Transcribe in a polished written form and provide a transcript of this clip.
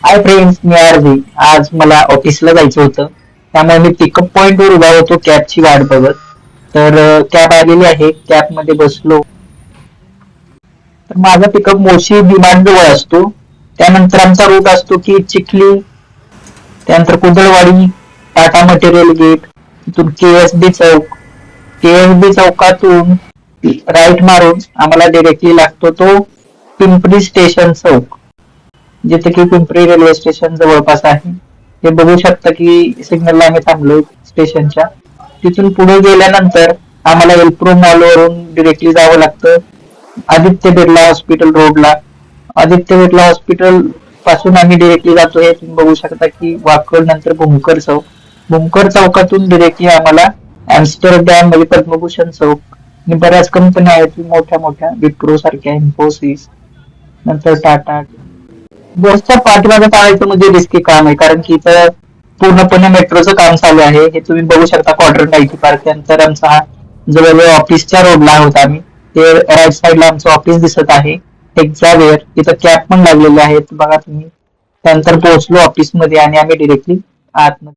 Hi friends, मी RV. आज मला ऑफिसला जायचं होतं, त्यामुळे मी पिकअप पॉइंटवर उभा होतो कॅबची वाट बघत. तर कॅब आलेली आहे, कॅबमध्ये बसलो. तर माझा पिकअप मोशी विमानजवळ असतो. त्यानंतर आमचा रूट असतो की चिखली, त्यानंतर कुदळवाडी, टाटा मटेरियल गेट, तिथून केएसबी चौक. केएसबी चौकातून राईट मारून आम्हाला डिरेक्टली लागतो तो पिंपरी स्टेशन चौक, जिथे की पिंपरी रेल्वे स्टेशन जवळपास आहे. हे बघू शकता की सिग्नलला आम्ही थांबलोय स्टेशनच्या. तिथून पुढे गेल्यानंतर आम्हाला एल्प्रो मॉल वरून डिरेक्टली जावं लागतं आदित्य बिर्ला हॉस्पिटल रोडला. आदित्य बिर्ला हॉस्पिटल पासून आम्ही डिरेक्टली जातो. हे तुम्ही बघू शकता की वाकड नंतर भूमकर चौक. भूमकर चौकातून डिरेक्टली आम्हाला एम्स्टरडॅम म्हणजे पद्मभूषण चौक आणि बऱ्याच कंपन्या आहेत मोठ्या मोठ्या, विप्रो सारख्या, इन्फोसिस, नंतर टाटा. बसच्या पाठीमागे चालायचं म्हणजे रिस्की काम आहे, कारण की इथं पूर्णपणे मेट्रोचं काम चालू आहे. हे तुम्ही बघू शकता क्वाड्रंट आयटी पार्क. त्यानंतर आमचा हा जवळजवळ ऑफिसच्या रोडला आहोत आम्ही. ते राईट साईडला आमचं ऑफिस दिसत आहे, एक्झावेअर. तिथं कॅब पण लागलेले आहेत बघा तुम्ही. त्यानंतर पोहोचलो ऑफिसमध्ये आणि आम्ही डिरेक्टली आतमध्ये